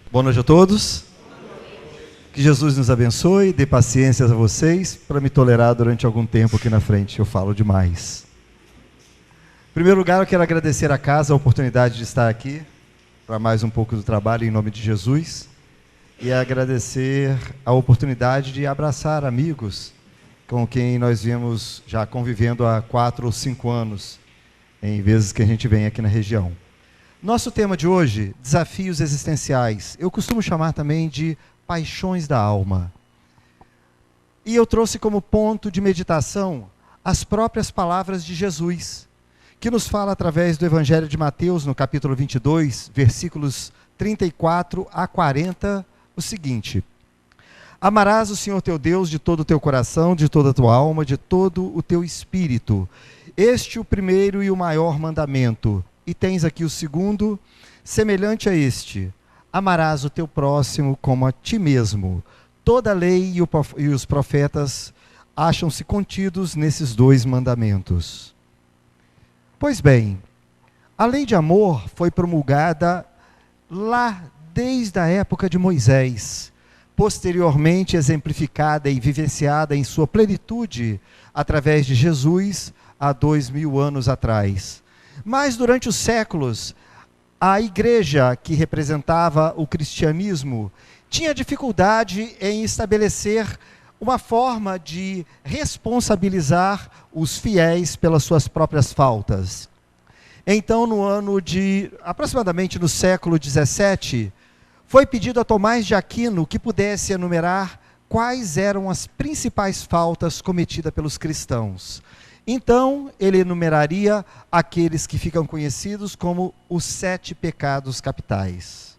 Boa noite a todos. Que Jesus nos abençoe, dê paciência a vocês para me tolerar durante algum tempo aqui na frente. Eu falo demais. Em primeiro lugar, eu quero agradecer à casa a oportunidade de estar aqui para mais um pouco do trabalho em nome de Jesus e agradecer a oportunidade de abraçar amigos com quem nós viemos já convivendo há 4 ou 5 anos, em vezes que a gente vem aqui na região. Nosso tema de hoje, desafios existenciais. Eu costumo chamar também de paixões da alma. E eu trouxe como ponto de meditação as próprias palavras de Jesus, que nos fala através do Evangelho de Mateus, no capítulo 22, versículos 34 a 40, o seguinte: Amarás o Senhor teu Deus de todo o teu coração, de toda a tua alma, de todo o teu espírito. Este é o primeiro e o maior mandamento. E tens aqui o segundo, semelhante a este: amarás o teu próximo como a ti mesmo. Toda a lei e os profetas acham-se contidos nesses 2 mandamentos. Pois bem, a lei de amor foi promulgada lá desde a época de Moisés, posteriormente exemplificada e vivenciada em sua plenitude através de Jesus há 2000 anos atrás. Mas durante os séculos, a igreja que representava o cristianismo tinha dificuldade em estabelecer uma forma de responsabilizar os fiéis pelas suas próprias faltas. Então, aproximadamente no século 17, foi pedido a Tomás de Aquino que pudesse enumerar quais eram as principais faltas cometidas pelos cristãos. Então, ele enumeraria aqueles que ficam conhecidos como os 7 pecados capitais.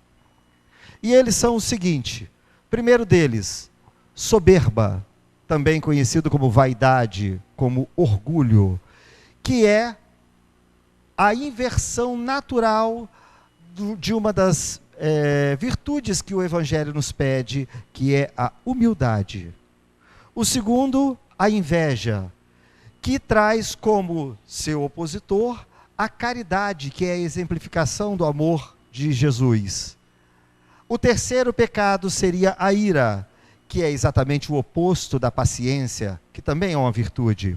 E eles são o seguinte: primeiro deles, soberba, também conhecido como vaidade, como orgulho, que é a inversão natural de uma das virtudes que o Evangelho nos pede, que é a humildade. O segundo, a inveja, que traz como seu opositor a caridade, que é a exemplificação do amor de Jesus. O terceiro pecado seria a ira, que é exatamente o oposto da paciência, que também é uma virtude.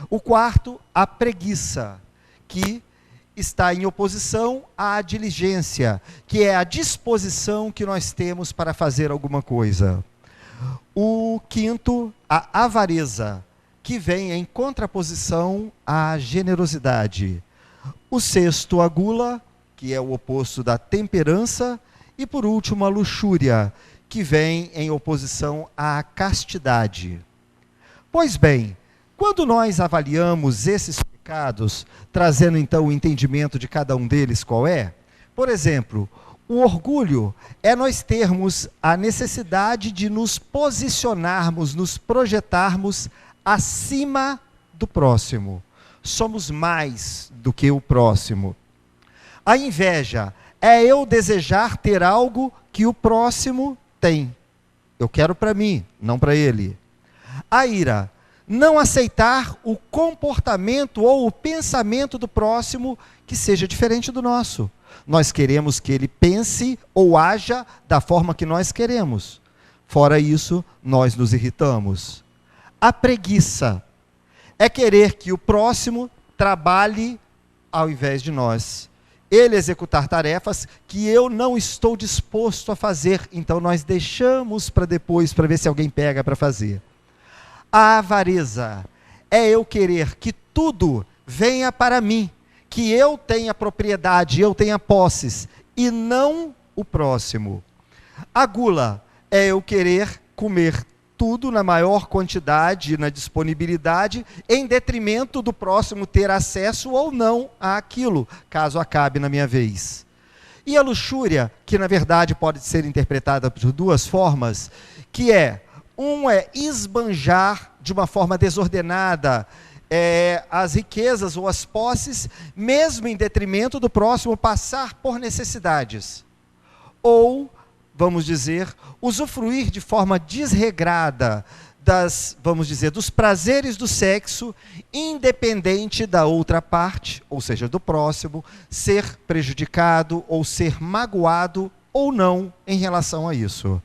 O quarto, a preguiça, que está em oposição à diligência, que é a disposição que nós temos para fazer alguma coisa. O quinto, a avareza, que vem em contraposição à generosidade. O sexto, a gula, que é o oposto da temperança. E por último, a luxúria, que vem em oposição à castidade. Pois bem, quando nós avaliamos esses pecados, trazendo então o entendimento de cada um deles qual é, por exemplo, o orgulho é nós termos a necessidade de nos posicionarmos, nos projetarmos acima do próximo. Somos mais do que o próximo. A inveja é eu desejar ter algo que o próximo tem. Eu quero para mim, não para ele. A ira, não aceitar o comportamento ou o pensamento do próximo que seja diferente do nosso. Nós queremos que ele pense ou haja da forma que nós queremos. Fora isso, nós nos irritamos. A preguiça é querer que o próximo trabalhe ao invés de nós. Ele executar tarefas que eu não estou disposto a fazer, então nós deixamos para depois, para ver se alguém pega para fazer. A avareza é eu querer que tudo venha para mim, que eu tenha propriedade, eu tenha posses, e não o próximo. A gula é eu querer comer tudo na maior quantidade, na disponibilidade, em detrimento do próximo ter acesso ou não àquilo, caso acabe na minha vez. E a luxúria, que na verdade pode ser interpretada de 2 formas, que é esbanjar de uma forma desordenada as riquezas ou as posses, mesmo em detrimento do próximo, passar por necessidades. Ou, vamos dizer, usufruir de forma desregrada dos prazeres do sexo, independente da outra parte, ou seja, do próximo, ser prejudicado ou ser magoado ou não em relação a isso.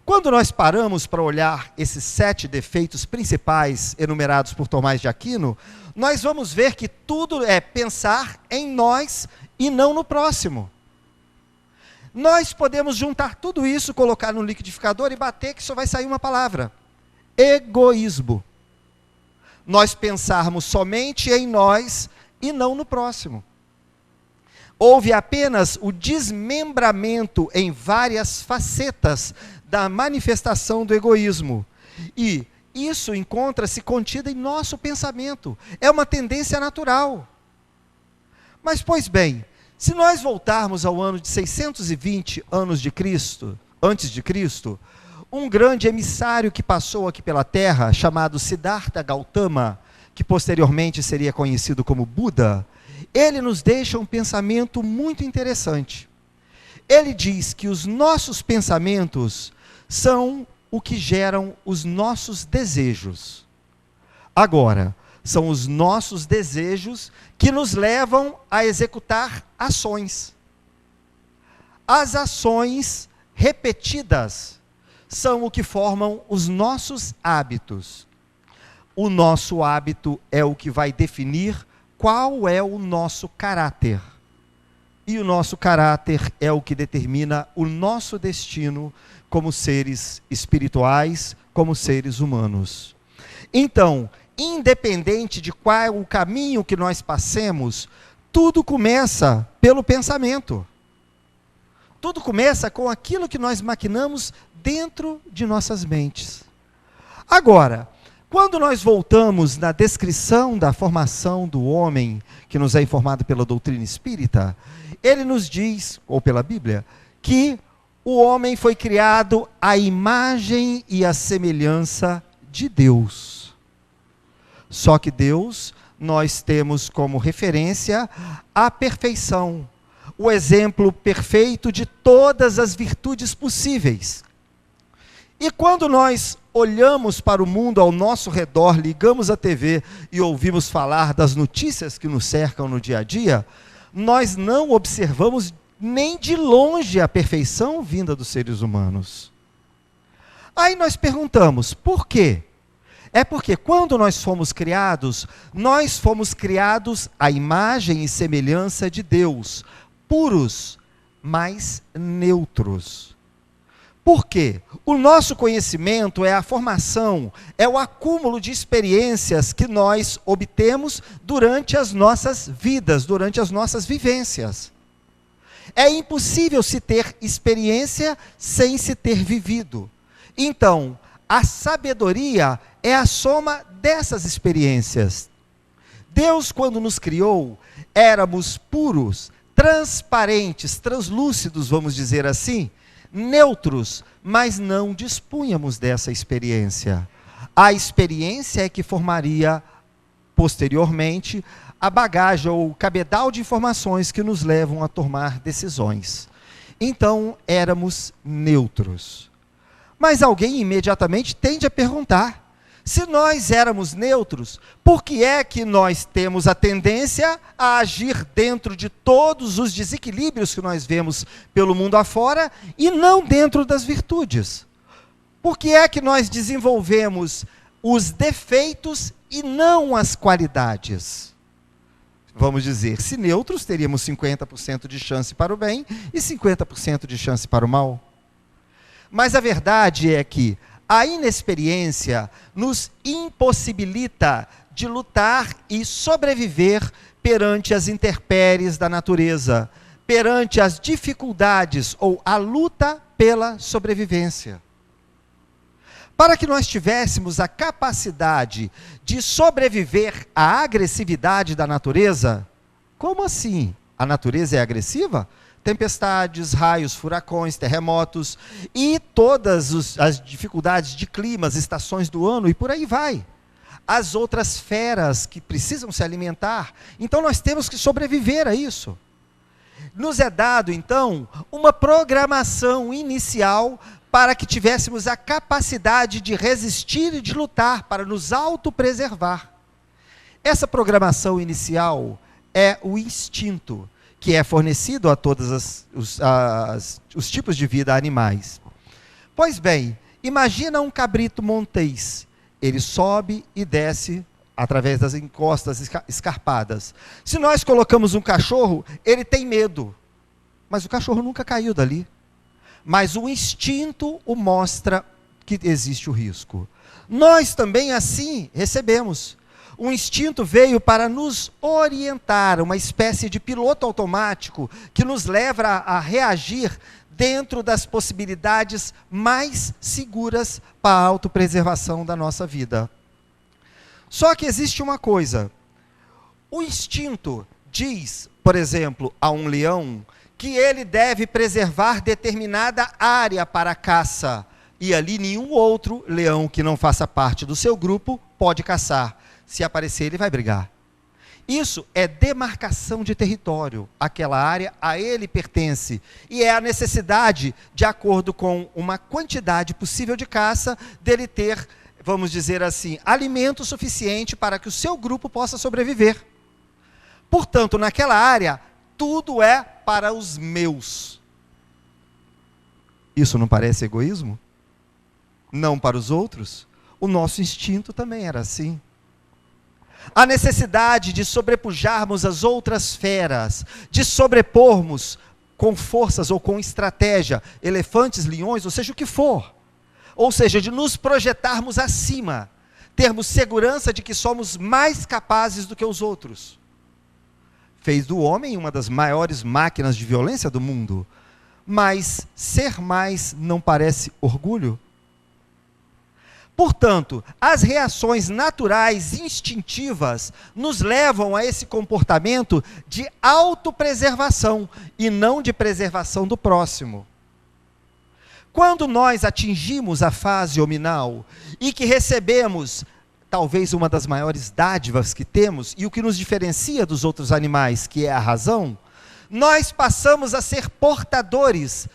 Quando nós paramos para olhar esses 7 defeitos principais enumerados por Tomás de Aquino, nós vamos ver que tudo é pensar em nós e não no próximo. Nós podemos juntar tudo isso, colocar no liquidificador e bater que só vai sair uma palavra: egoísmo. Nós pensarmos somente em nós e não no próximo. Houve apenas o desmembramento em várias facetas da manifestação do egoísmo. E isso encontra-se contido em nosso pensamento. É uma tendência natural. Mas, pois bem, se nós voltarmos ao ano de 620 anos de Cristo, antes de Cristo, um grande emissário que passou aqui pela Terra, chamado Siddhartha Gautama, que posteriormente seria conhecido como Buda, ele nos deixa um pensamento muito interessante. Ele diz que os nossos pensamentos são o que geram os nossos desejos. Agora, são os nossos desejos que nos levam a executar ações. As ações repetidas são o que formam os nossos hábitos. O nosso hábito é o que vai definir qual é o nosso caráter. E o nosso caráter é o que determina o nosso destino como seres espirituais, como seres humanos. Então, independente de qual o caminho que nós passemos, tudo começa pelo pensamento. Tudo começa com aquilo que nós maquinamos dentro de nossas mentes. Agora, quando nós voltamos na descrição da formação do homem, que nos é informado pela doutrina espírita, ele nos diz, ou pela Bíblia, que o homem foi criado à imagem e à semelhança de Deus. Só que Deus, nós temos como referência a perfeição, o exemplo perfeito de todas as virtudes possíveis. E quando nós olhamos para o mundo ao nosso redor, ligamos a TV e ouvimos falar das notícias que nos cercam no dia a dia, nós não observamos nem de longe a perfeição vinda dos seres humanos. Aí nós perguntamos, por quê? É porque quando nós fomos criados à imagem e semelhança de Deus, puros, mas neutros. Por quê? O nosso conhecimento é a formação, é o acúmulo de experiências que nós obtemos durante as nossas vidas, durante as nossas vivências. É impossível se ter experiência sem se ter vivido. Então, a sabedoria é a soma dessas experiências. Deus, quando nos criou, éramos puros, transparentes, translúcidos, vamos dizer assim, neutros, mas não dispunhamos dessa experiência. A experiência é que formaria, posteriormente, a bagagem ou o cabedal de informações que nos levam a tomar decisões. Então, éramos neutros. Mas alguém imediatamente tende a perguntar, se nós éramos neutros, por que é que nós temos a tendência a agir dentro de todos os desequilíbrios que nós vemos pelo mundo afora e não dentro das virtudes? Por que é que nós desenvolvemos os defeitos e não as qualidades? Vamos dizer, se neutros, teríamos 50% de chance para o bem e 50% de chance para o mal. Mas a verdade é que a inexperiência nos impossibilita de lutar e sobreviver perante as intempéries da natureza, perante as dificuldades ou a luta pela sobrevivência. Para que nós tivéssemos a capacidade de sobreviver à agressividade da natureza, como assim? A natureza é agressiva? Tempestades, raios, furacões, terremotos e todas as dificuldades de climas, estações do ano e por aí vai. As outras feras que precisam se alimentar. Então nós temos que sobreviver a isso. Nos é dado então uma programação inicial para que tivéssemos a capacidade de resistir e de lutar, para nos autopreservar. Essa programação inicial é o instinto, que é fornecido a todos os tipos de vida animais. Pois bem, imagina um cabrito montês. Ele sobe e desce através das encostas escarpadas. Se nós colocamos um cachorro, ele tem medo. Mas o cachorro nunca caiu dali. Mas o instinto o mostra que existe o risco. Nós também assim recebemos. O instinto veio para nos orientar, uma espécie de piloto automático que nos leva a reagir dentro das possibilidades mais seguras para a autopreservação da nossa vida. Só que existe uma coisa. O instinto diz, por exemplo, a um leão que ele deve preservar determinada área para a caça. E ali nenhum outro leão que não faça parte do seu grupo pode caçar. Se aparecer, ele vai brigar. Isso é demarcação de território. Aquela área a ele pertence. E é a necessidade, de acordo com uma quantidade possível de caça, dele ter, vamos dizer assim, alimento suficiente para que o seu grupo possa sobreviver. Portanto, naquela área, tudo é para os meus. Isso não parece egoísmo? Não para os outros? O nosso instinto também era assim. A necessidade de sobrepujarmos as outras feras, de sobrepormos com forças ou com estratégia, elefantes, leões, ou seja, o que for. Ou seja, de nos projetarmos acima, termos segurança de que somos mais capazes do que os outros. Fez do homem uma das maiores máquinas de violência do mundo. Mas ser mais não parece orgulho? Portanto, as reações naturais, instintivas, nos levam a esse comportamento de autopreservação e não de preservação do próximo. Quando nós atingimos a fase hominal e que recebemos talvez uma das maiores dádivas que temos e o que nos diferencia dos outros animais, que é a razão, nós passamos a ser portadores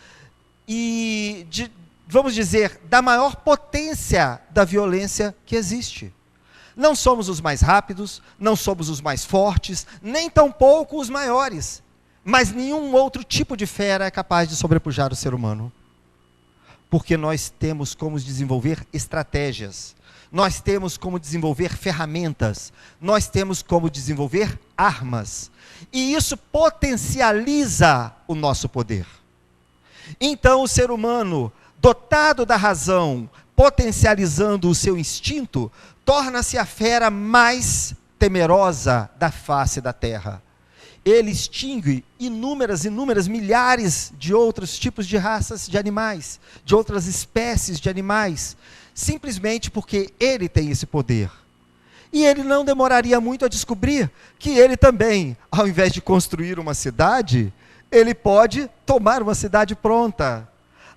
vamos dizer, da maior potência da violência que existe. Não somos os mais rápidos, não somos os mais fortes, nem tampouco os maiores. Mas nenhum outro tipo de fera é capaz de sobrepujar o ser humano. Porque nós temos como desenvolver estratégias, nós temos como desenvolver ferramentas, nós temos como desenvolver armas. E isso potencializa o nosso poder. Então o ser humano, dotado da razão, potencializando o seu instinto, torna-se a fera mais temerosa da face da terra. Ele extingue inúmeras, milhares de outros tipos de raças de animais, de outras espécies de animais, simplesmente porque ele tem esse poder. E ele não demoraria muito a descobrir que ele também, ao invés de construir uma cidade, ele pode tomar uma cidade pronta.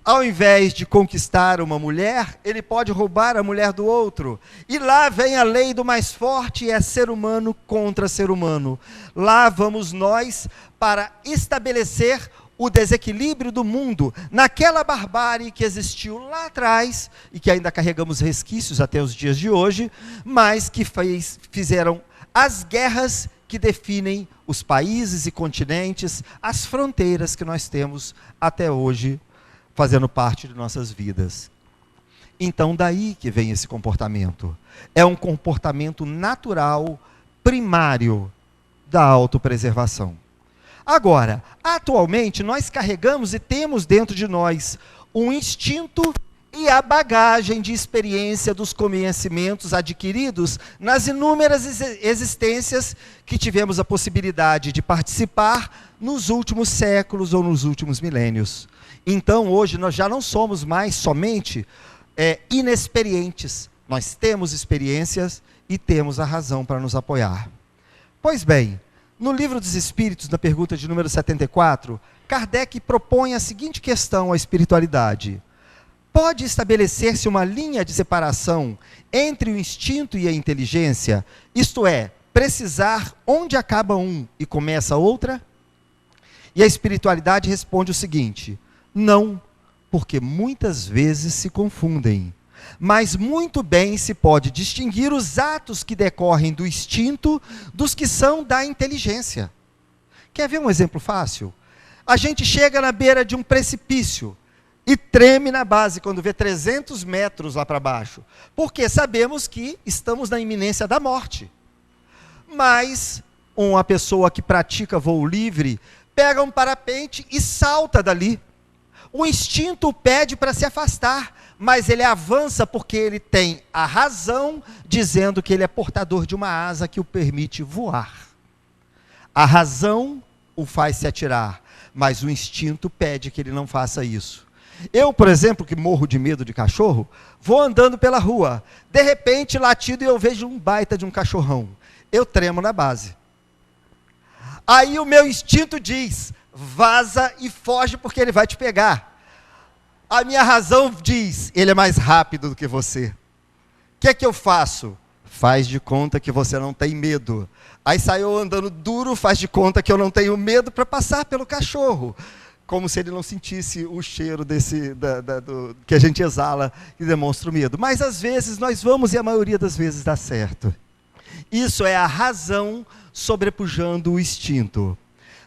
Ao invés de conquistar uma mulher, ele pode roubar a mulher do outro. E lá vem a lei do mais forte, e é ser humano contra ser humano. Lá vamos nós para estabelecer o desequilíbrio do mundo, naquela barbárie que existiu lá atrás, e que ainda carregamos resquícios até os dias de hoje, mas que fizeram as guerras que definem os países e continentes, as fronteiras que nós temos até hoje, fazendo parte de nossas vidas. Então daí que vem esse comportamento. É um comportamento natural, primário, da autopreservação. Agora, atualmente nós carregamos e temos dentro de nós um instinto e a bagagem de experiência dos conhecimentos adquiridos nas inúmeras existências que tivemos a possibilidade de participar nos últimos séculos ou nos últimos milênios. Então, hoje, nós já não somos mais somente inexperientes. Nós temos experiências e temos a razão para nos apoiar. Pois bem, no Livro dos Espíritos, na pergunta de número 74, Kardec propõe a seguinte questão à espiritualidade. Pode estabelecer-se uma linha de separação entre o instinto e a inteligência? Isto é, precisar onde acaba um e começa a outra? E a espiritualidade responde o seguinte: não, porque muitas vezes se confundem. Mas muito bem se pode distinguir os atos que decorrem do instinto dos que são da inteligência. Quer ver um exemplo fácil? A gente chega na beira de um precipício e treme na base quando vê 300 metros lá para baixo, porque sabemos que estamos na iminência da morte. Mas uma pessoa que pratica voo livre pega um parapente e salta dali. O instinto pede para se afastar, mas ele avança porque ele tem a razão dizendo que ele é portador de uma asa que o permite voar. A razão o faz se atirar, mas o instinto pede que ele não faça isso. Eu, por exemplo, que morro de medo de cachorro, vou andando pela rua, de repente latido e eu vejo um baita de um cachorrão. Eu tremo na base. Aí o meu instinto diz, vaza e foge porque ele vai te pegar. A minha razão diz, ele é mais rápido do que você. O que é que eu faço? Faz de conta que você não tem medo. Aí saiu andando duro, faz de conta que eu não tenho medo para passar pelo cachorro. Como se ele não sentisse o cheiro que a gente exala e demonstra o medo. Mas às vezes nós vamos e a maioria das vezes dá certo. Isso é a razão sobrepujando o instinto.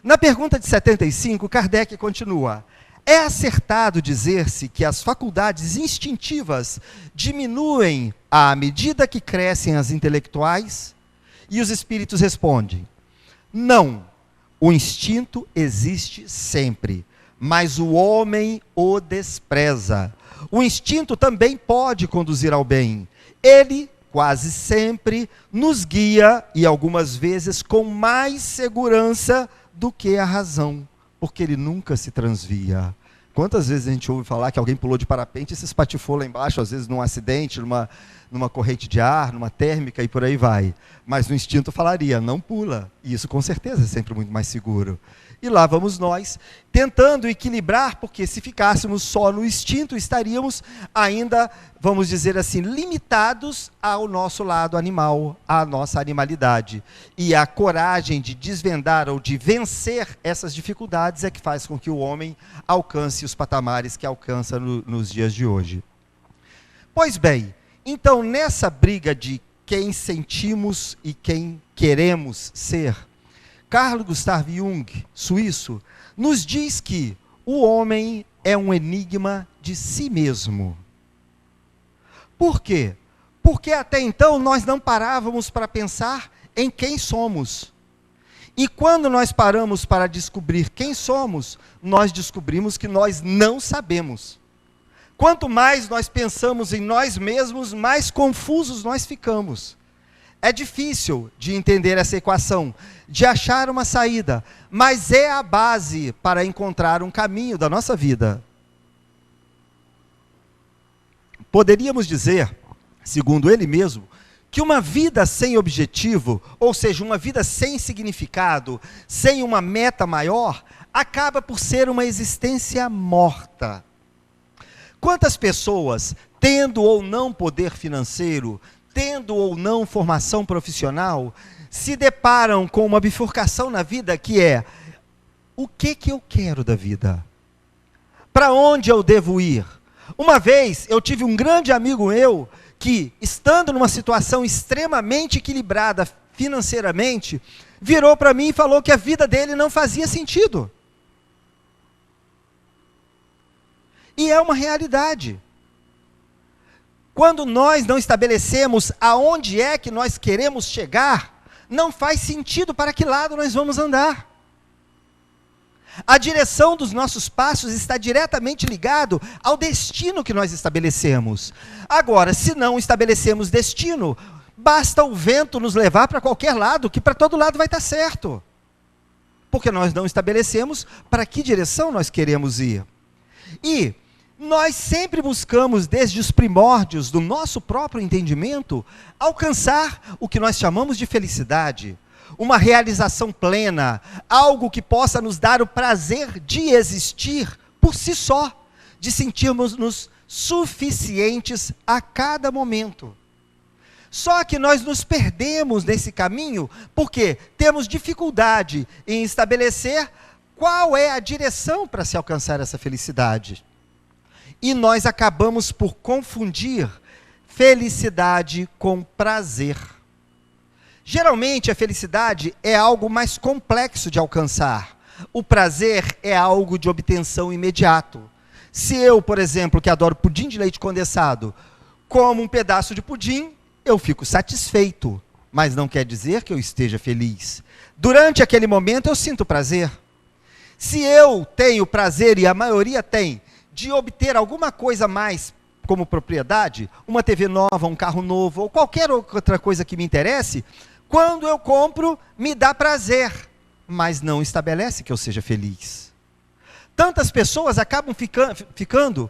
Na pergunta de 75, Kardec continua: é acertado dizer-se que as faculdades instintivas diminuem à medida que crescem as intelectuais? E os espíritos respondem: não, o instinto existe sempre, mas o homem o despreza. O instinto também pode conduzir ao bem. Ele quase sempre nos guia, e algumas vezes com mais segurança do que a razão, porque ele nunca se transvia. Quantas vezes a gente ouve falar que alguém pulou de parapente e se espatifou lá embaixo, às vezes num acidente, numa corrente de ar, numa térmica e por aí vai. Mas no instinto falaria, não pula. E isso com certeza é sempre muito mais seguro. E lá vamos nós, tentando equilibrar, porque se ficássemos só no instinto, estaríamos ainda, vamos dizer assim, limitados ao nosso lado animal, à nossa animalidade. E a coragem de desvendar ou de vencer essas dificuldades é que faz com que o homem alcance os patamares que alcança nos dias de hoje. Pois bem, então nessa briga de quem sentimos e quem queremos ser, Carl Gustav Jung, suíço, nos diz que o homem é um enigma de si mesmo. Por quê? Porque até então nós não parávamos para pensar em quem somos. E quando nós paramos para descobrir quem somos, nós descobrimos que nós não sabemos. Quanto mais nós pensamos em nós mesmos, mais confusos nós ficamos. É difícil de entender essa equação, de achar uma saída, mas é a base para encontrar um caminho da nossa vida. Poderíamos dizer, segundo ele mesmo, que uma vida sem objetivo, ou seja, uma vida sem significado, sem uma meta maior, acaba por ser uma existência morta. Quantas pessoas, tendo ou não poder financeiro, tendo ou não formação profissional, se deparam com uma bifurcação na vida que é: o que eu quero da vida? Para onde eu devo ir? Uma vez eu tive um grande amigo meu que, estando numa situação extremamente equilibrada financeiramente, virou para mim e falou que a vida dele não fazia sentido. E é uma realidade. Quando nós não estabelecemos aonde é que nós queremos chegar, não faz sentido para que lado nós vamos andar. A direção dos nossos passos está diretamente ligado ao destino que nós estabelecemos. Agora, se não estabelecemos destino, basta o vento nos levar para qualquer lado, que para todo lado vai estar certo. Porque nós não estabelecemos para que direção nós queremos ir. E nós sempre buscamos, desde os primórdios do nosso próprio entendimento, alcançar o que nós chamamos de felicidade, uma realização plena, algo que possa nos dar o prazer de existir por si só, de sentirmos-nos suficientes a cada momento. Só que nós nos perdemos nesse caminho, porque temos dificuldade em estabelecer qual é a direção para se alcançar essa felicidade. E nós acabamos por confundir felicidade com prazer. Geralmente a felicidade é algo mais complexo de alcançar. O prazer é algo de obtenção imediato. Se eu, por exemplo, que adoro pudim de leite condensado, como um pedaço de pudim, eu fico satisfeito, mas não quer dizer que eu esteja feliz. Durante aquele momento eu sinto prazer. Se eu tenho prazer, e a maioria tem, de obter alguma coisa mais como propriedade, uma TV nova, um carro novo, ou qualquer outra coisa que me interesse, quando eu compro, me dá prazer, mas não estabelece que eu seja feliz. Tantas pessoas acabam ficando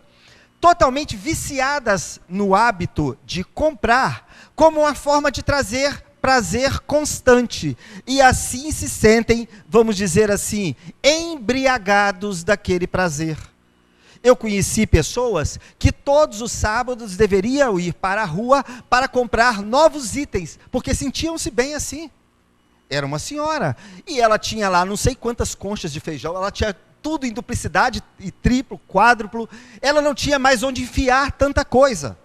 totalmente viciadas no hábito de comprar, como uma forma de trazer prazer constante, e assim se sentem, vamos dizer assim, embriagados daquele prazer. Eu conheci pessoas que todos os sábados deveriam ir para a rua para comprar novos itens, porque sentiam-se bem assim. Era uma senhora, e ela tinha lá não sei quantas conchas de feijão, ela tinha tudo em duplicidade, e triplo, quádruplo, ela não tinha mais onde enfiar tanta coisa.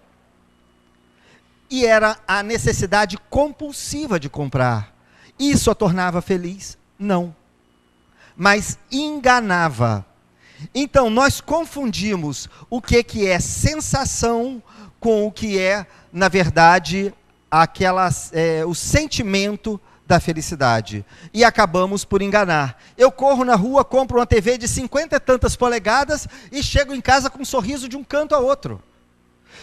E era a necessidade compulsiva de comprar. Isso a tornava feliz? Não. Mas enganava. Então, nós confundimos o que é sensação com o que é, na verdade, o sentimento da felicidade. E acabamos por enganar. Eu corro na rua, compro uma TV de 50 e tantas polegadas e chego em casa com um sorriso de um canto a outro.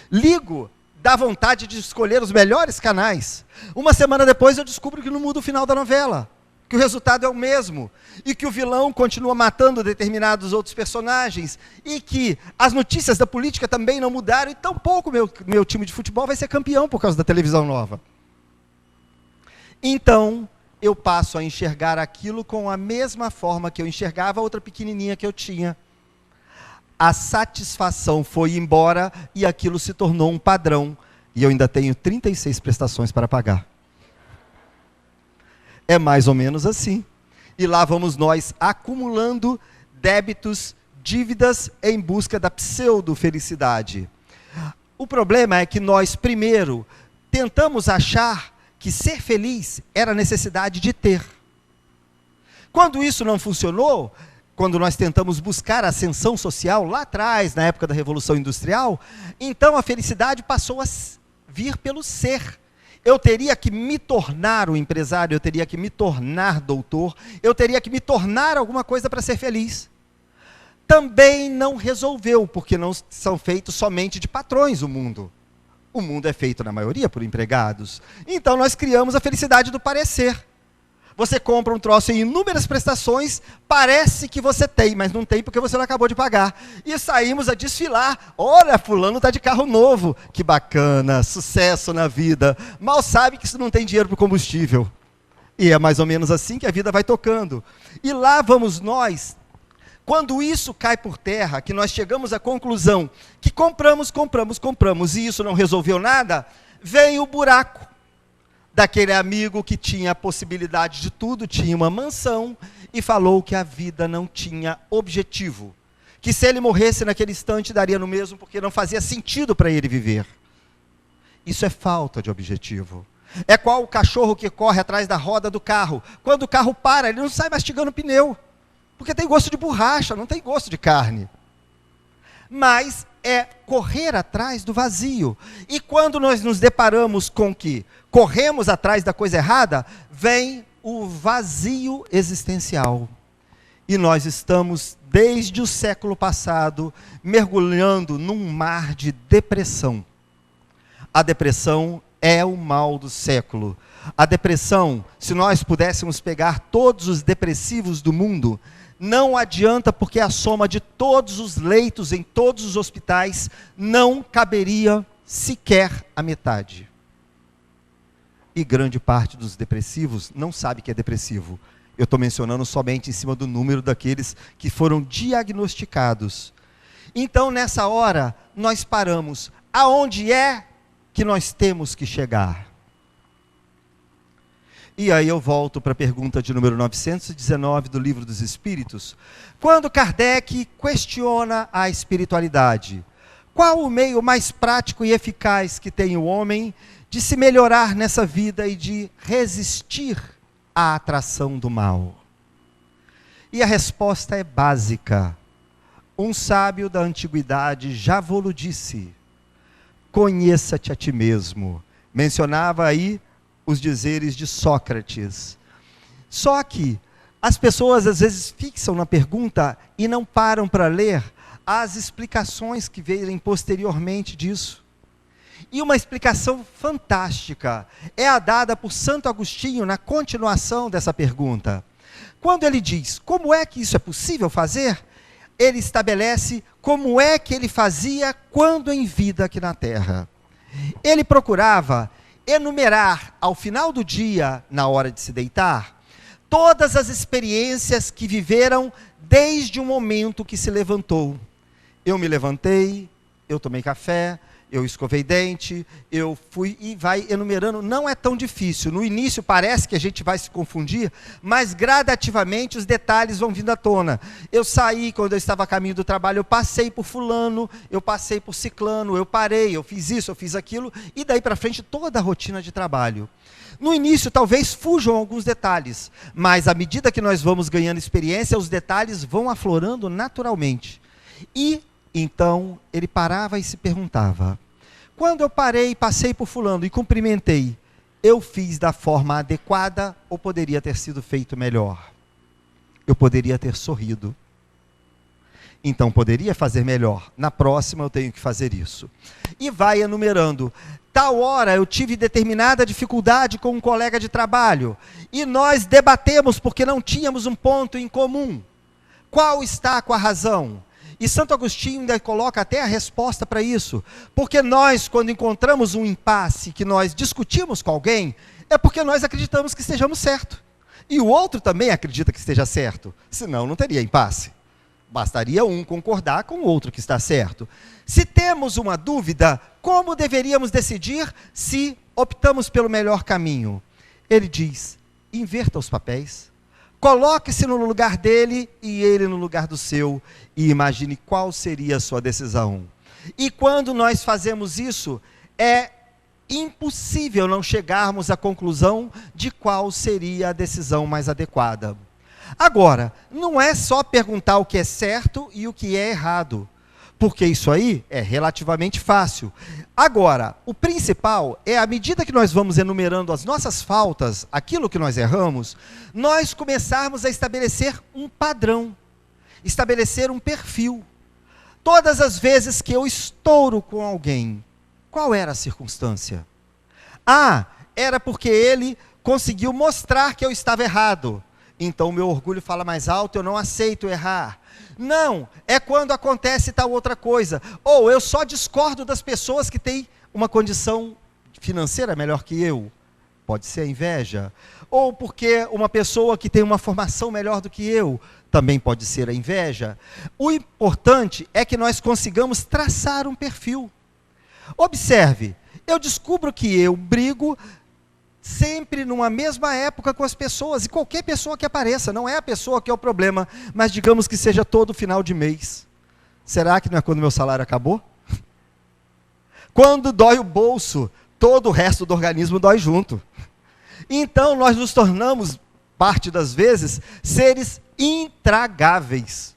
Ligo, dá vontade de escolher os melhores canais. Uma semana depois eu descubro que não muda o final da novela, que o resultado é o mesmo, e que o vilão continua matando determinados outros personagens, e que as notícias da política também não mudaram, e tampouco meu time de futebol vai ser campeão por causa da televisão nova. Então, eu passo a enxergar aquilo com a mesma forma que eu enxergava a outra pequenininha que eu tinha. A satisfação foi embora e aquilo se tornou um padrão, e eu ainda tenho 36 prestações para pagar. É mais ou menos assim. E lá vamos nós acumulando débitos, dívidas em busca da pseudo-felicidade. O problema é que nós, primeiro, tentamos achar que ser feliz era necessidade de ter. Quando isso não funcionou, quando nós tentamos buscar a ascensão social lá atrás, na época da Revolução Industrial, então a felicidade passou a vir pelo ser. Eu teria que me tornar um empresário, eu teria que me tornar doutor, eu teria que me tornar alguma coisa para ser feliz. Também não resolveu, porque não são feitos somente de patrões o mundo. O mundo é feito, na maioria, por empregados. Então nós criamos a felicidade do parecer. Você compra um troço em inúmeras prestações, parece que você tem, mas não tem porque você não acabou de pagar. E saímos a desfilar. Olha, fulano está de carro novo. Que bacana, sucesso na vida. Mal sabe que isso não tem dinheiro para o combustível. E é mais ou menos assim que a vida vai tocando. E lá vamos nós, quando isso cai por terra, que nós chegamos à conclusão que compramos, e isso não resolveu nada, vem o buraco. Daquele amigo que tinha a possibilidade de tudo, tinha uma mansão, e falou que a vida não tinha objetivo. Que se ele morresse naquele instante, daria no mesmo, porque não fazia sentido para ele viver. Isso é falta de objetivo. É qual o cachorro que corre atrás da roda do carro. Quando o carro para, ele não sai mastigando o pneu, porque tem gosto de borracha, não tem gosto de carne. Mas é correr atrás do vazio. E quando nós nos deparamos com que corremos atrás da coisa errada, vem o vazio existencial. E nós estamos, desde o século passado, mergulhando num mar de depressão. A depressão é o mal do século. A depressão, se nós pudéssemos pegar todos os depressivos do mundo, não adianta, porque a soma de todos os leitos em todos os hospitais não caberia sequer a metade. E grande parte dos depressivos não sabe que é depressivo. Eu estou mencionando somente em cima do número daqueles que foram diagnosticados. Então, nessa hora, nós paramos. Aonde é que nós temos que chegar? E aí eu volto para a pergunta de número 919 do Livro dos Espíritos. Quando Kardec questiona a espiritualidade, Qual o meio mais prático e eficaz que tem o homem de se melhorar nessa vida e de resistir à atração do mal? E a resposta é básica. Um sábio da antiguidade já vô-lo disse: conheça-te a ti mesmo. Mencionava aí os dizeres de Sócrates. Só que as pessoas às vezes fixam na pergunta e não param para ler as explicações que vêm posteriormente disso. E uma explicação fantástica é a dada por Santo Agostinho na continuação dessa pergunta. Quando ele diz como é que isso é possível fazer, ele estabelece como é que ele fazia quando em vida aqui na terra. Ele procurava enumerar ao final do dia, na hora de se deitar, todas as experiências que viveram desde o momento que se levantou. Eu me levantei, eu tomei café, eu escovei dente, eu fui, e vai enumerando. Não é tão difícil. No início parece que a gente vai se confundir, mas gradativamente os detalhes vão vindo à tona. Eu saí, quando eu estava a caminho do trabalho, eu passei por fulano, eu passei por ciclano, eu parei, eu fiz isso, eu fiz aquilo, e daí para frente toda a rotina de trabalho. No início talvez fujam alguns detalhes, mas à medida que nós vamos ganhando experiência, os detalhes vão aflorando naturalmente. E então ele parava e se perguntava: quando eu parei, passei por fulano e cumprimentei, eu fiz da forma adequada ou poderia ter sido feito melhor? Eu poderia ter sorrido. Então poderia fazer melhor. Na próxima eu tenho que fazer isso. E vai enumerando. Tal hora eu tive determinada dificuldade com um colega de trabalho e nós debatemos porque não tínhamos um ponto em comum. Qual está com a razão? E Santo Agostinho ainda coloca até a resposta para isso. Porque nós, quando encontramos um impasse, que nós discutimos com alguém, é porque nós acreditamos que estejamos certo. E o outro também acredita que esteja certo. Senão não teria impasse. Bastaria um concordar com o outro que está certo. Se temos uma dúvida, como deveríamos decidir se optamos pelo melhor caminho? Ele diz: inverta os papéis. Coloque-se no lugar dele e ele no lugar do seu e imagine qual seria a sua decisão. E quando nós fazemos isso, é impossível não chegarmos à conclusão de qual seria a decisão mais adequada. Agora, não é só perguntar o que é certo e o que é errado, porque isso aí é relativamente fácil. Agora, o principal é, à medida que nós vamos enumerando as nossas faltas, aquilo que nós erramos, nós começarmos a estabelecer um padrão, estabelecer um perfil. Todas as vezes que eu estouro com alguém, qual era a circunstância? Ah, era porque ele conseguiu mostrar que eu estava errado. Então o meu orgulho fala mais alto, eu não aceito errar. Não, é quando acontece tal outra coisa. Ou eu só discordo das pessoas que têm uma condição financeira melhor que eu. Pode ser a inveja. Ou porque uma pessoa que tem uma formação melhor do que eu, também pode ser a inveja. O importante é que nós consigamos traçar um perfil. Observe, eu descubro que eu brigo sempre numa mesma época com as pessoas, e qualquer pessoa que apareça, não é a pessoa que é o problema, mas digamos que seja todo final de mês. Será que não é quando meu salário acabou? Quando dói o bolso, todo o resto do organismo dói junto. Então nós nos tornamos, parte das vezes, seres intragáveis.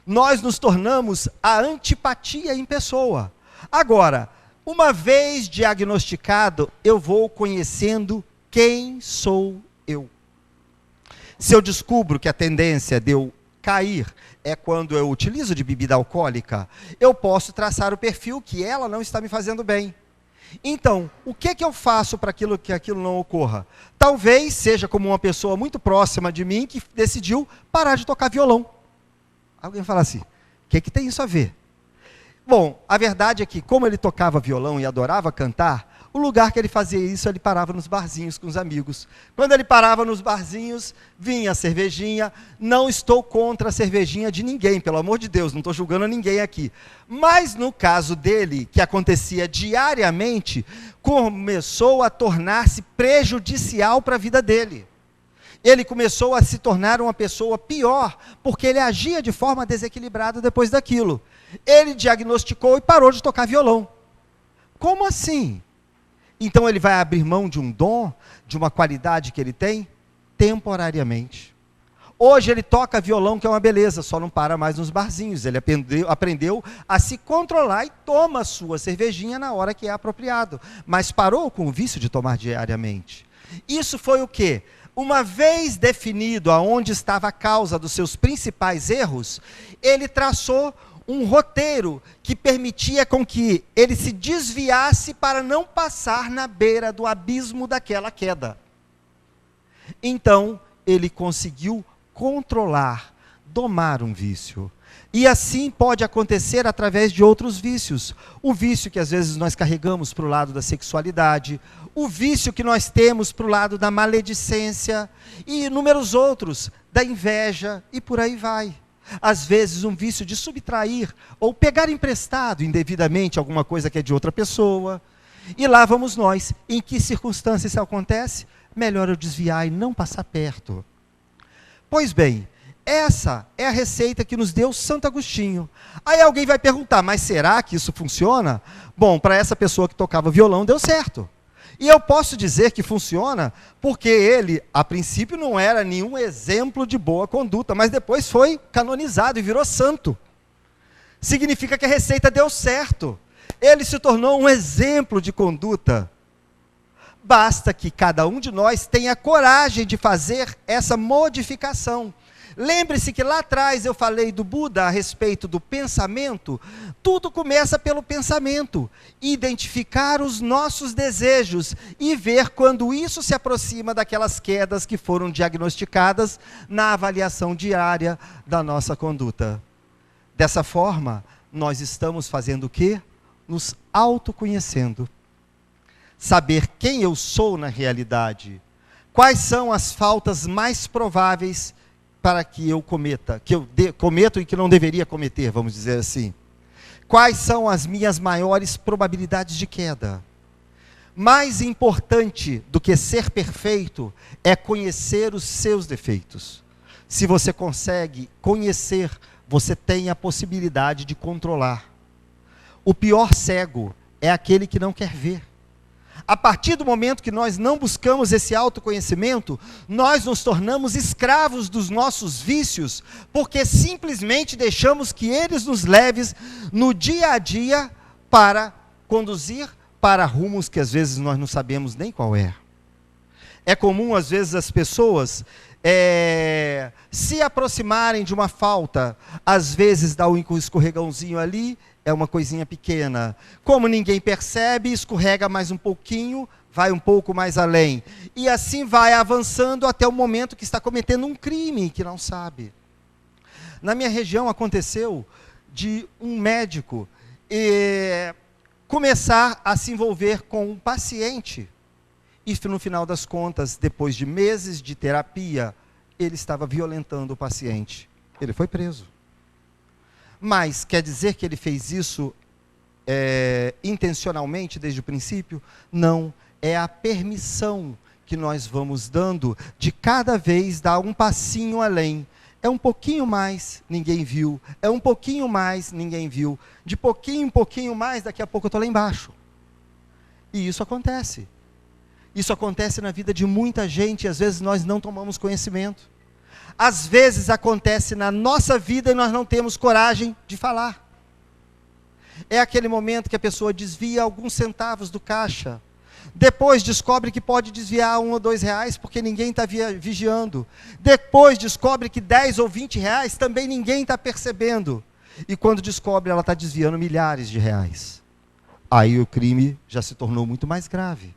Nós nos tornamos a antipatia em pessoa. Agora, uma vez diagnosticado, eu vou conhecendo quem sou eu. Se eu descubro que a tendência de eu cair é quando eu utilizo de bebida alcoólica, eu posso traçar o perfil que ela não está me fazendo bem. Então, o que eu faço para que aquilo não ocorra? Talvez seja como uma pessoa muito próxima de mim que decidiu parar de tocar violão. Alguém fala assim: o que tem isso a ver? Bom, a verdade é que, como ele tocava violão e adorava cantar, o lugar que ele fazia isso, ele parava nos barzinhos com os amigos. Quando ele parava nos barzinhos, vinha a cervejinha. Não estou contra a cervejinha de ninguém, pelo amor de Deus, não estou julgando ninguém aqui. Mas no caso dele, que acontecia diariamente, começou a tornar-se prejudicial para a vida dele. Ele começou a se tornar uma pessoa pior, porque ele agia de forma desequilibrada depois daquilo. Ele diagnosticou e parou de tocar violão. Como assim? Então ele vai abrir mão de um dom, de uma qualidade que ele tem, temporariamente. Hoje ele toca violão, que é uma beleza, só não para mais nos barzinhos. Ele aprendeu a se controlar e toma a sua cervejinha na hora que é apropriado. Mas parou com o vício de tomar diariamente. Isso foi o quê? Uma vez definido aonde estava a causa dos seus principais erros, ele traçou um roteiro que permitia com que ele se desviasse para não passar na beira do abismo daquela queda. Então, ele conseguiu controlar, domar um vício. E assim pode acontecer através de outros vícios. O vício que às vezes nós carregamos para o lado da sexualidade, o vício que nós temos para o lado da maledicência e inúmeros outros, da inveja e por aí vai. Às vezes um vício de subtrair ou pegar emprestado indevidamente alguma coisa que é de outra pessoa. E lá vamos nós. Em que circunstâncias isso acontece? Melhor eu desviar e não passar perto. Pois bem, essa é a receita que nos deu Santo Agostinho. Aí alguém vai perguntar, mas será que isso funciona? Bom, para essa pessoa que tocava violão deu certo. E eu posso dizer que funciona porque ele, a princípio, não era nenhum exemplo de boa conduta, mas depois foi canonizado e virou santo. Significa que a receita deu certo. Ele se tornou um exemplo de conduta. Basta que cada um de nós tenha coragem de fazer essa modificação. Lembre-se que lá atrás eu falei do Buda a respeito do pensamento. Tudo começa pelo pensamento. Identificar os nossos desejos e ver quando isso se aproxima daquelas quedas que foram diagnosticadas na avaliação diária da nossa conduta. Dessa forma, nós estamos fazendo o quê? Nos autoconhecendo. Saber quem eu sou na realidade. Quais são as faltas mais prováveis para que eu cometa, cometo e que não deveria cometer, vamos dizer assim. Quais são as minhas maiores probabilidades de queda? Mais importante do que ser perfeito é conhecer os seus defeitos. Se você consegue conhecer, você tem a possibilidade de controlar. O pior cego é aquele que não quer ver. A partir do momento que nós não buscamos esse autoconhecimento, nós nos tornamos escravos dos nossos vícios, porque simplesmente deixamos que eles nos levem no dia a dia para conduzir para rumos que às vezes nós não sabemos nem qual é. É comum às vezes as pessoas se aproximarem de uma falta, às vezes dá um escorregãozinho ali, é uma coisinha pequena. Como ninguém percebe, escorrega mais um pouquinho, vai um pouco mais além. E assim vai avançando até o momento que está cometendo um crime que não sabe. Na minha região aconteceu de um médico começar a se envolver com um paciente. E no final das contas, depois de meses de terapia, ele estava violentando o paciente. Ele foi preso. Mas quer dizer que ele fez isso intencionalmente desde o princípio? Não, é a permissão que nós vamos dando de cada vez dar um passinho além. É um pouquinho mais, ninguém viu. É um pouquinho mais, ninguém viu. De pouquinho em pouquinho mais, daqui a pouco eu estou lá embaixo. E isso acontece. Isso acontece na vida de muita gente e às vezes nós não tomamos conhecimento. Às vezes acontece na nossa vida e nós não temos coragem de falar. É aquele momento que a pessoa desvia alguns centavos do caixa. Depois descobre que pode desviar R$1 ou R$2 porque ninguém está vigiando. Depois descobre que 10 ou 20 reais também ninguém está percebendo. E quando descobre, ela está desviando milhares de reais. Aí o crime já se tornou muito mais grave.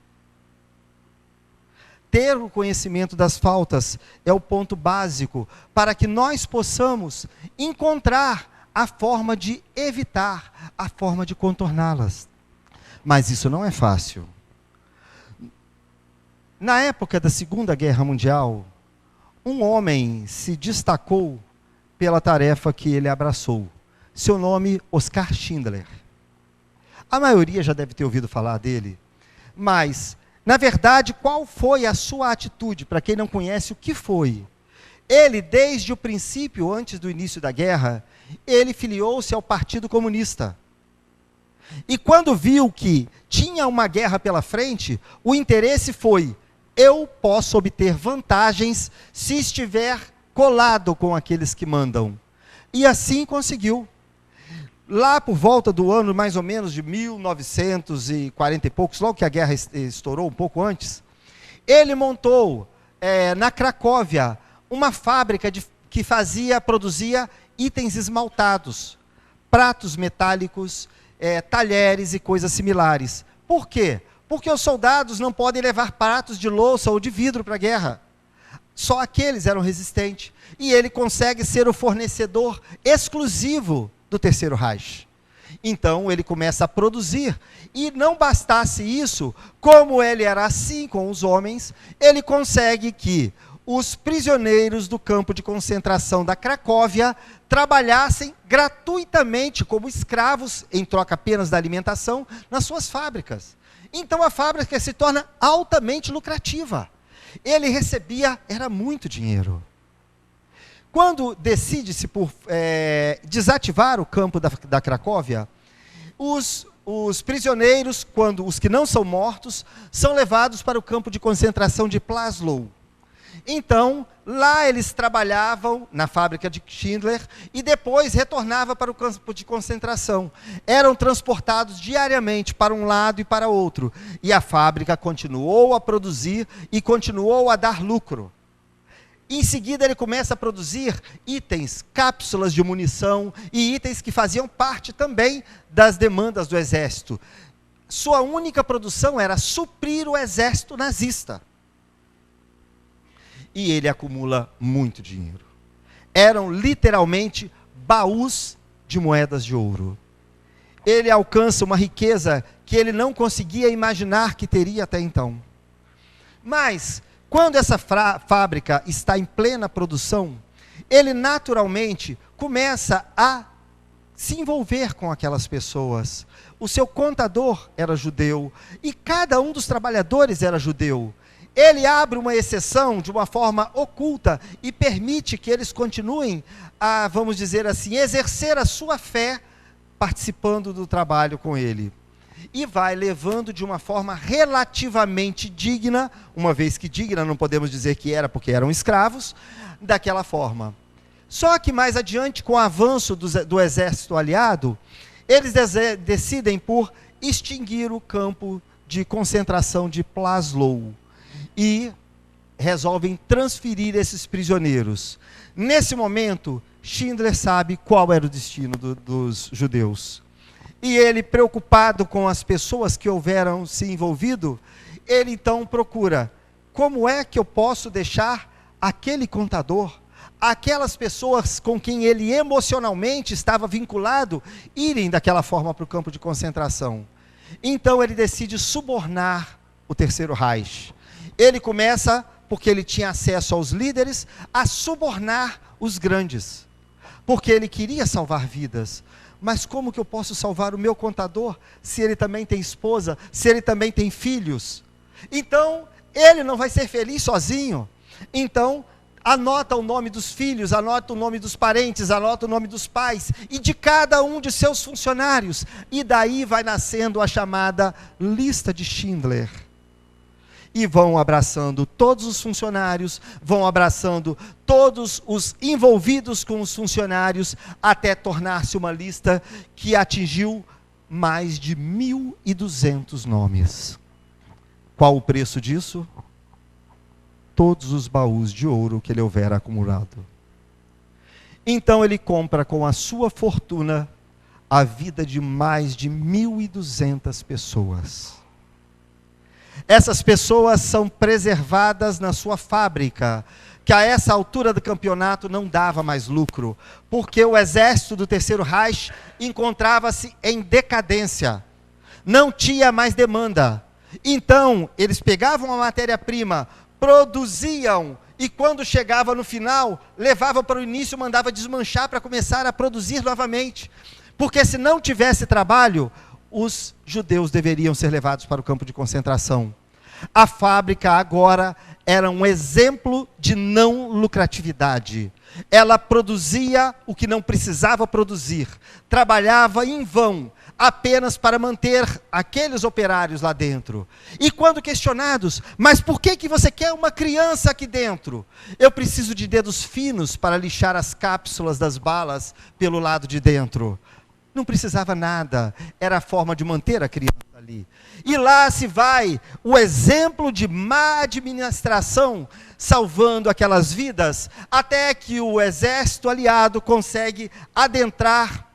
Ter o conhecimento das faltas é o ponto básico para que nós possamos encontrar a forma de evitar, a forma de contorná-las. Mas isso não é fácil. Na época da Segunda Guerra Mundial, um homem se destacou pela tarefa que ele abraçou. Seu nome, Oskar Schindler. A maioria já deve ter ouvido falar dele, mas na verdade, qual foi a sua atitude? Para quem não conhece, o que foi? Ele, desde o princípio, antes do início da guerra, ele filiou-se ao Partido Comunista. E quando viu que tinha uma guerra pela frente, o interesse foi: eu posso obter vantagens se estiver colado com aqueles que mandam. E assim conseguiu. Lá por volta do ano mais ou menos de 1940 e poucos, logo que a guerra estourou, um pouco antes, ele montou na Cracóvia uma fábrica que produzia itens esmaltados, pratos metálicos, talheres e coisas similares. Por quê? Porque os soldados não podem levar pratos de louça ou de vidro para a guerra. Só aqueles eram resistentes. E ele consegue ser o fornecedor exclusivo do Terceiro Reich. Então ele começa a produzir. E não bastasse isso, como ele era assim com os homens, ele consegue que os prisioneiros do campo de concentração da Cracóvia trabalhassem gratuitamente como escravos, em troca apenas da alimentação, nas suas fábricas. Então a fábrica se torna altamente lucrativa. Ele recebia, era muito dinheiro. Quando decide-se por desativar o campo da Cracóvia, os prisioneiros, os que não são mortos, são levados para o campo de concentração de Plaszow. Então, lá eles trabalhavam na fábrica de Schindler e depois retornavam para o campo de concentração. Eram transportados diariamente para um lado e para outro. E a fábrica continuou a produzir e continuou a dar lucro. Em seguida ele começa a produzir itens, cápsulas de munição e itens que faziam parte também das demandas do exército. Sua única produção era suprir o exército nazista. E ele acumula muito dinheiro. Eram literalmente baús de moedas de ouro. Ele alcança uma riqueza que ele não conseguia imaginar que teria até então. Mas, quando essa fábrica está em plena produção, ele naturalmente começa a se envolver com aquelas pessoas. O seu contador era judeu e cada um dos trabalhadores era judeu. Ele abre uma exceção de uma forma oculta e permite que eles continuem a, vamos dizer assim, exercer a sua fé participando do trabalho com ele. E vai levando de uma forma relativamente digna, uma vez que digna não podemos dizer que era porque eram escravos, daquela forma. Só que mais adiante, com o avanço do exército aliado, eles decidem por extinguir o campo de concentração de Plaszow. E resolvem transferir esses prisioneiros. Nesse momento, Schindler sabe qual era o destino dos judeus. E ele, preocupado com as pessoas que houveram se envolvido, ele então procura: como é que eu posso deixar aquele contador, aquelas pessoas com quem ele emocionalmente estava vinculado, irem daquela forma para o campo de concentração? Então ele decide subornar o Terceiro Reich. Ele começa, porque ele tinha acesso aos líderes, a subornar os grandes. Porque ele queria salvar vidas. Mas como que eu posso salvar o meu contador, se ele também tem esposa, se ele também tem filhos? Então, ele não vai ser feliz sozinho. Então, anota o nome dos filhos, anota o nome dos parentes, anota o nome dos pais, e de cada um de seus funcionários. E daí vai nascendo a chamada lista de Schindler. E vão abraçando todos os funcionários, vão abraçando todos os envolvidos com os funcionários, até tornar-se uma lista que atingiu mais de 1.200 nomes. Qual o preço disso? Todos os baús de ouro que ele houvera acumulado. Então ele compra com a sua fortuna a vida de mais de 1.200 pessoas. Essas pessoas são preservadas na sua fábrica, que a essa altura do campeonato não dava mais lucro, porque o exército do Terceiro Reich encontrava-se em decadência, não tinha mais demanda. Então, eles pegavam a matéria-prima, produziam, e quando chegava no final, levavam para o início, mandava desmanchar para começar a produzir novamente. Porque se não tivesse trabalho, os judeus deveriam ser levados para o campo de concentração. A fábrica agora era um exemplo de não lucratividade. Ela produzia o que não precisava produzir, trabalhava em vão, apenas para manter aqueles operários lá dentro. E quando questionados, mas por que você quer uma criança aqui dentro? Eu preciso de dedos finos para lixar as cápsulas das balas pelo lado de dentro. Não precisava nada, era a forma de manter a criança ali. E lá se vai o exemplo de má administração, salvando aquelas vidas, até que o exército aliado consegue adentrar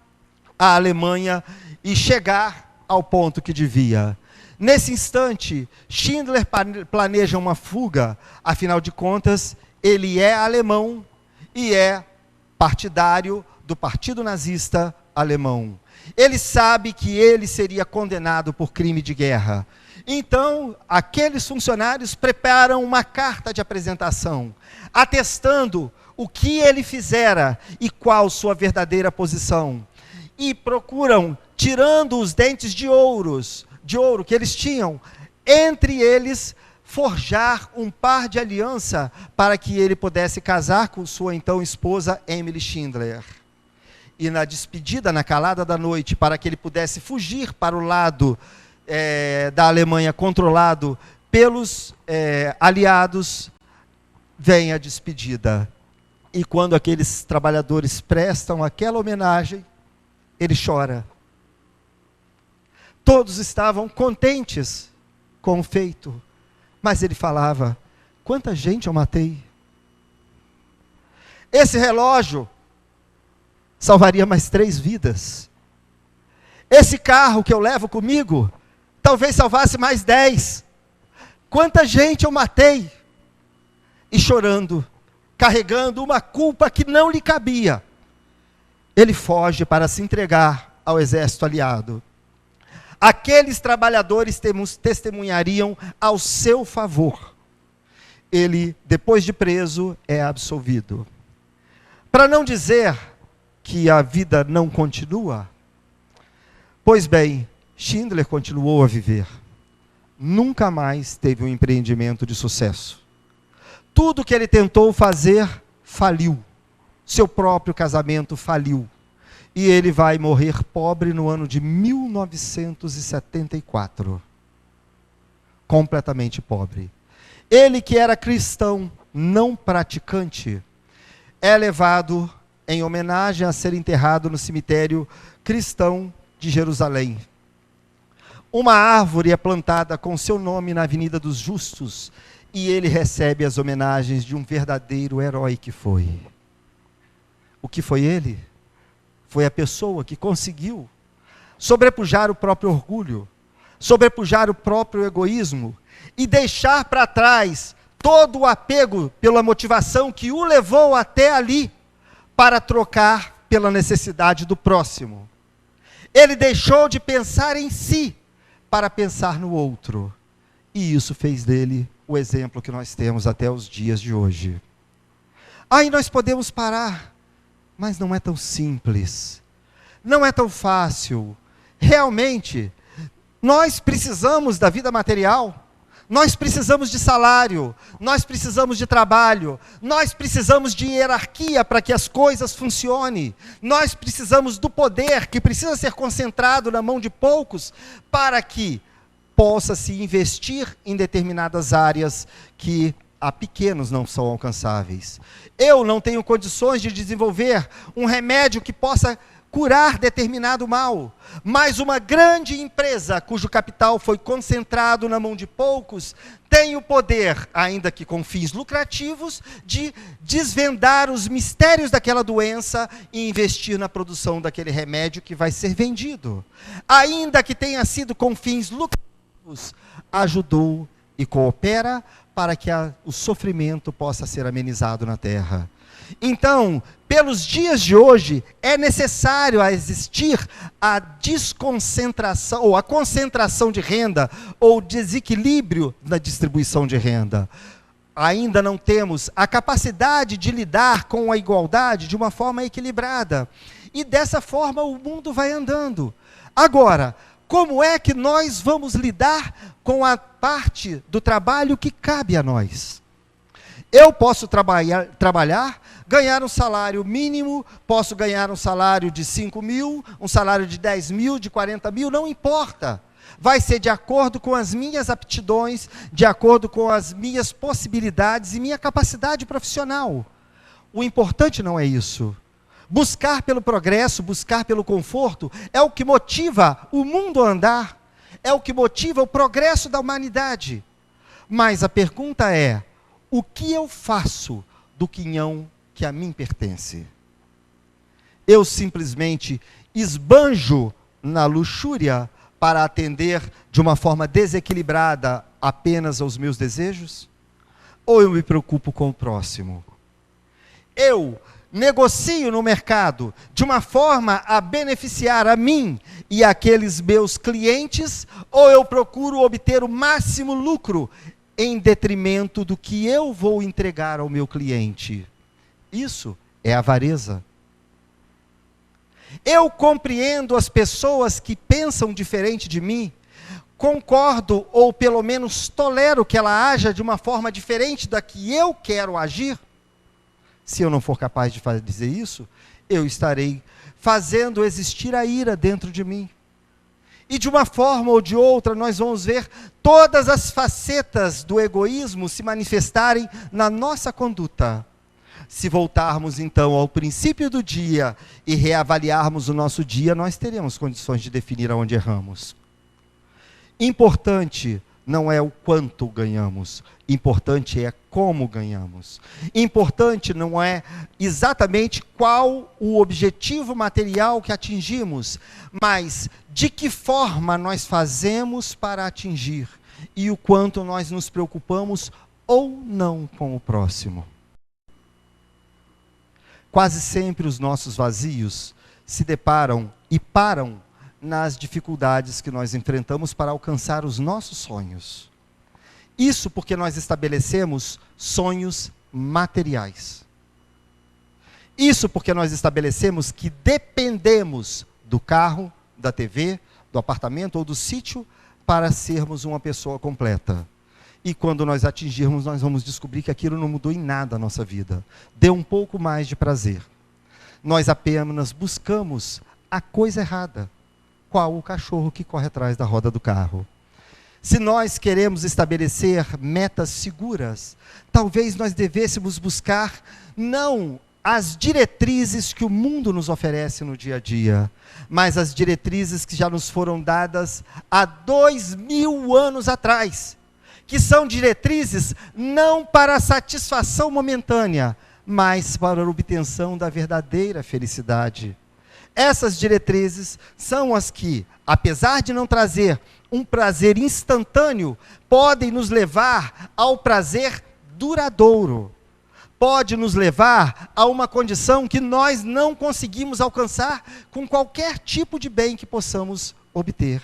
a Alemanha e chegar ao ponto que devia. Nesse instante, Schindler planeja uma fuga, afinal de contas, ele é alemão e é partidário do Partido Nazista alemão. Ele sabe que ele seria condenado por crime de guerra. Então, aqueles funcionários preparam uma carta de apresentação, atestando o que ele fizera e qual sua verdadeira posição. E procuram, tirando os dentes de ouro que eles tinham, entre eles, forjar um par de aliança para que ele pudesse casar com sua então esposa Emily Schindler. E na despedida, na calada da noite, para que ele pudesse fugir para o lado da Alemanha controlado pelos aliados, vem a despedida. E quando aqueles trabalhadores prestam aquela homenagem, ele chora. Todos estavam contentes com o feito, mas ele falava, quanta gente eu matei. Esse relógio salvaria mais 3 vidas. Esse carro que eu levo comigo, talvez salvasse mais 10. Quanta gente eu matei. E chorando, carregando uma culpa que não lhe cabia, ele foge para se entregar ao exército aliado. Aqueles trabalhadores testemunhariam ao seu favor. Ele, depois de preso, é absolvido. Para não dizer que a vida não continua, pois bem, Schindler continuou a viver. Nunca mais teve um empreendimento de sucesso. Tudo que ele tentou fazer, faliu. Seu próprio casamento faliu. E ele vai morrer pobre no ano de 1974. Completamente pobre. Ele que era cristão, não praticante, é levado em homenagem a ser enterrado no cemitério cristão de Jerusalém. Uma árvore é plantada com seu nome na Avenida dos Justos, e ele recebe as homenagens de um verdadeiro herói que foi. O que foi ele? Foi a pessoa que conseguiu sobrepujar o próprio orgulho, sobrepujar o próprio egoísmo e deixar para trás todo o apego pela motivação que o levou até ali para trocar pela necessidade do próximo. Ele deixou de pensar em si para pensar no outro. E isso fez dele o exemplo que nós temos até os dias de hoje. Aí nós podemos parar, mas não é tão simples, não é tão fácil. Realmente, nós precisamos da vida material, nós precisamos de salário, nós precisamos de trabalho, nós precisamos de hierarquia para que as coisas funcionem, nós precisamos do poder que precisa ser concentrado na mão de poucos para que possa se investir em determinadas áreas que a pequenos não são alcançáveis. Eu não tenho condições de desenvolver um remédio que possa curar determinado mal, mas uma grande empresa cujo capital foi concentrado na mão de poucos, tem o poder, ainda que com fins lucrativos, de desvendar os mistérios daquela doença e investir na produção daquele remédio que vai ser vendido. Ainda que tenha sido com fins lucrativos, ajudou e coopera para que o sofrimento possa ser amenizado na terra. Então, pelos dias de hoje, é necessário existir a desconcentração, ou a concentração de renda, ou desequilíbrio na distribuição de renda. Ainda não temos a capacidade de lidar com a igualdade de uma forma equilibrada. E dessa forma o mundo vai andando. Agora, como é que nós vamos lidar com a parte do trabalho que cabe a nós? Eu posso trabalhar, ganhar um salário mínimo, posso ganhar um salário de 5 mil, um salário de 10 mil, de 40 mil, não importa. Vai ser de acordo com as minhas aptidões, de acordo com as minhas possibilidades e minha capacidade profissional. O importante não é isso. Buscar pelo progresso, buscar pelo conforto, é o que motiva o mundo a andar, é o que motiva o progresso da humanidade. Mas a pergunta é, o que eu faço do quinhão que a mim pertence? Eu simplesmente esbanjo na luxúria para atender de uma forma desequilibrada apenas aos meus desejos? Ou eu me preocupo com o próximo? Eu negocio no mercado de uma forma a beneficiar a mim e aqueles meus clientes, ou eu procuro obter o máximo lucro em detrimento do que eu vou entregar ao meu cliente? Isso é avareza. Eu compreendo as pessoas que pensam diferente de mim, concordo ou pelo menos tolero que ela haja de uma forma diferente da que eu quero agir. Se eu não for capaz de fazer isso, eu estarei fazendo existir a ira dentro de mim. E de uma forma ou de outra, nós vamos ver todas as facetas do egoísmo se manifestarem na nossa conduta. Se voltarmos então ao princípio do dia e reavaliarmos o nosso dia, nós teremos condições de definir aonde erramos. Importante não é o quanto ganhamos, importante é como ganhamos. Importante não é exatamente qual o objetivo material que atingimos, mas de que forma nós fazemos para atingir e o quanto nós nos preocupamos ou não com o próximo. Quase sempre os nossos vazios se deparam e param nas dificuldades que nós enfrentamos para alcançar os nossos sonhos. Isso porque nós estabelecemos sonhos materiais. Isso porque nós estabelecemos que dependemos do carro, da TV, do apartamento ou do sítio para sermos uma pessoa completa. E quando nós atingirmos, nós vamos descobrir que aquilo não mudou em nada a nossa vida. Deu um pouco mais de prazer. Nós apenas buscamos a coisa errada. Qual o cachorro que corre atrás da roda do carro? Se nós queremos estabelecer metas seguras, talvez nós devêssemos buscar não as diretrizes que o mundo nos oferece no dia a dia, mas as diretrizes que já nos foram dadas há 2000 anos atrás, que são diretrizes não para a satisfação momentânea, mas para a obtenção da verdadeira felicidade. Essas diretrizes são as que, apesar de não trazer um prazer instantâneo, podem nos levar ao prazer duradouro. Pode nos levar a uma condição que nós não conseguimos alcançar com qualquer tipo de bem que possamos obter.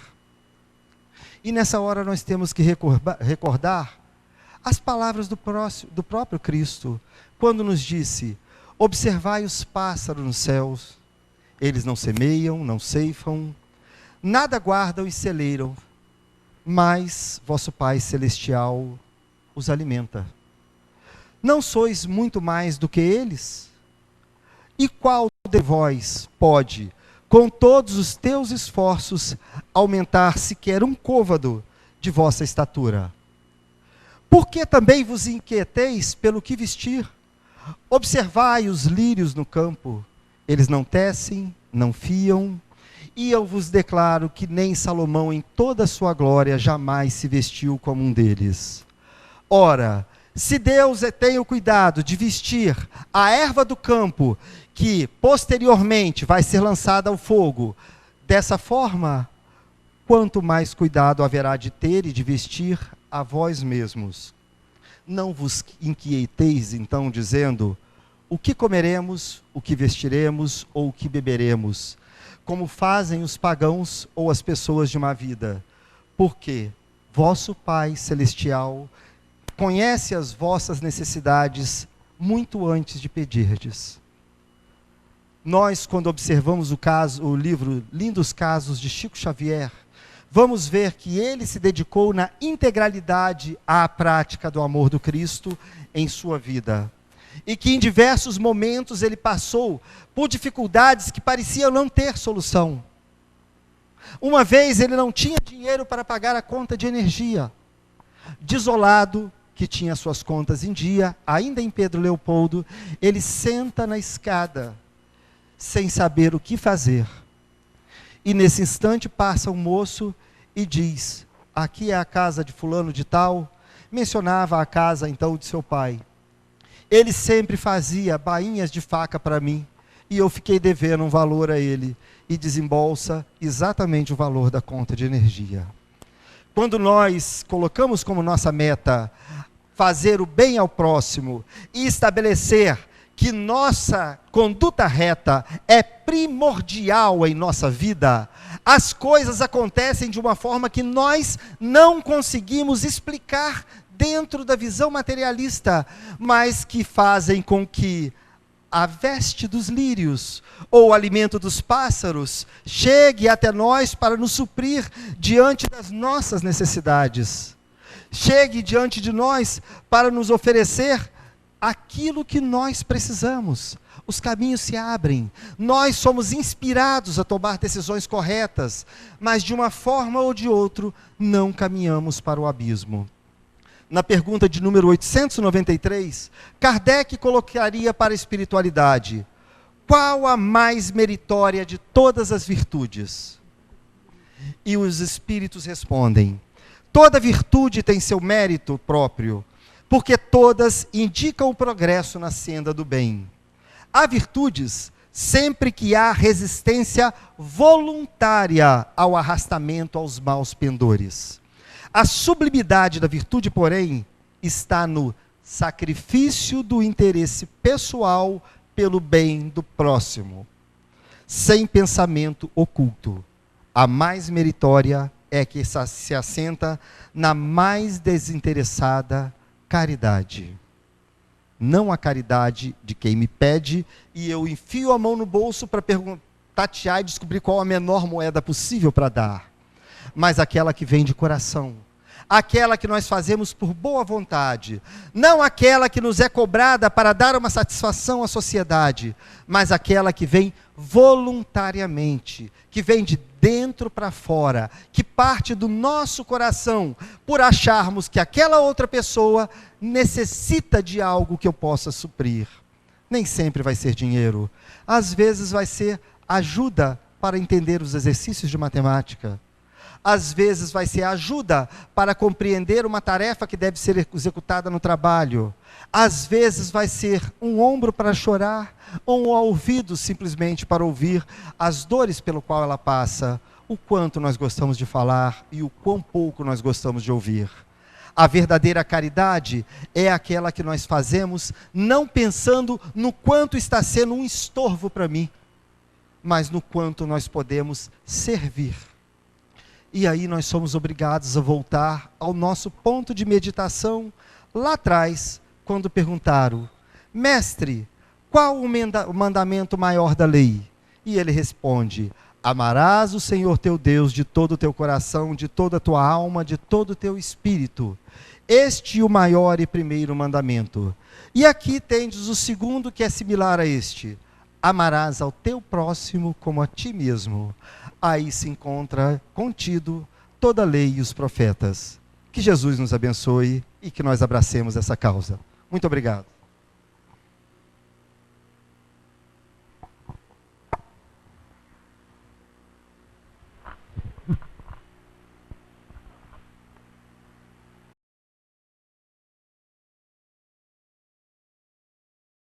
E nessa hora nós temos que recordar as palavras do próprio Cristo, quando nos disse: observai os pássaros nos céus, eles não semeiam, não ceifam, nada guardam e celeiram, mas vosso Pai Celestial os alimenta. Não sois muito mais do que eles? E qual de vós pode, com todos os teus esforços, aumentar sequer um côvado de vossa estatura? Por que também vos inquieteis pelo que vestir? Observai os lírios no campo, eles não tecem, não fiam, e eu vos declaro que nem Salomão em toda a sua glória jamais se vestiu como um deles. Ora, se Deus tem o cuidado de vestir a erva do campo, que posteriormente vai ser lançada ao fogo, dessa forma, quanto mais cuidado haverá de ter e de vestir a vós mesmos. Não vos inquieteis, então, dizendo: o que comeremos, o que vestiremos ou o que beberemos, como fazem os pagãos ou as pessoas de má vida, porque vosso Pai Celestial conhece as vossas necessidades muito antes de pedirdes. Nós, quando observamos o livro Lindos Casos de Chico Xavier, vamos ver que ele se dedicou na integralidade à prática do amor do Cristo em sua vida. E que em diversos momentos ele passou por dificuldades que pareciam não ter solução. Uma vez ele não tinha dinheiro para pagar a conta de energia. Desolado, que tinha suas contas em dia, ainda em Pedro Leopoldo, ele senta na escada, sem saber o que fazer. E nesse instante passa um moço e diz: aqui é a casa de fulano de tal. Mencionava a casa então de seu pai. Ele sempre fazia bainhas de faca para mim, e eu fiquei devendo um valor a ele, e desembolsa exatamente o valor da conta de energia. Quando nós colocamos como nossa meta fazer o bem ao próximo e estabelecer que nossa conduta reta é primordial em nossa vida, as coisas acontecem de uma forma que nós não conseguimos explicar dentro da visão materialista, mas que fazem com que a veste dos lírios, ou o alimento dos pássaros, chegue até nós para nos suprir diante das nossas necessidades. Chegue diante de nós para nos oferecer aquilo que nós precisamos. Os caminhos se abrem, nós somos inspirados a tomar decisões corretas, mas de uma forma ou de outra, não caminhamos para o abismo. Na pergunta de número 893, Kardec colocaria para a espiritualidade: qual a mais meritória de todas as virtudes? E os espíritos respondem: toda virtude tem seu mérito próprio, porque todas indicam o progresso na senda do bem. Há virtudes sempre que há resistência voluntária ao arrastamento aos maus pendores. A sublimidade da virtude, porém, está no sacrifício do interesse pessoal pelo bem do próximo, sem pensamento oculto. A mais meritória é que se assenta na mais desinteressada caridade. Não a caridade de quem me pede e eu enfio a mão no bolso para tatear e descobrir qual a menor moeda possível para dar, mas aquela que vem de coração, aquela que nós fazemos por boa vontade, não aquela que nos é cobrada para dar uma satisfação à sociedade, mas aquela que vem voluntariamente, que vem de dentro para fora, que parte do nosso coração, por acharmos que aquela outra pessoa necessita de algo que eu possa suprir. Nem sempre vai ser dinheiro, às vezes vai ser ajuda para entender os exercícios de matemática. Às vezes vai ser ajuda para compreender uma tarefa que deve ser executada no trabalho. Às vezes vai ser um ombro para chorar, ou um ouvido simplesmente para ouvir as dores pelo qual ela passa, o quanto nós gostamos de falar e o quão pouco nós gostamos de ouvir. A verdadeira caridade é aquela que nós fazemos não pensando no quanto está sendo um estorvo para mim, mas no quanto nós podemos servir. E aí nós somos obrigados a voltar ao nosso ponto de meditação lá atrás, quando perguntaram: mestre, qual o mandamento maior da lei? E ele responde: amarás o Senhor teu Deus de todo o teu coração, de toda a tua alma, de todo o teu espírito. Este é o maior e primeiro mandamento. E aqui tendes o segundo, que é similar a este: amarás ao teu próximo como a ti mesmo. Aí se encontra contido toda a lei e os profetas. Que Jesus nos abençoe e que nós abracemos essa causa. Muito obrigado.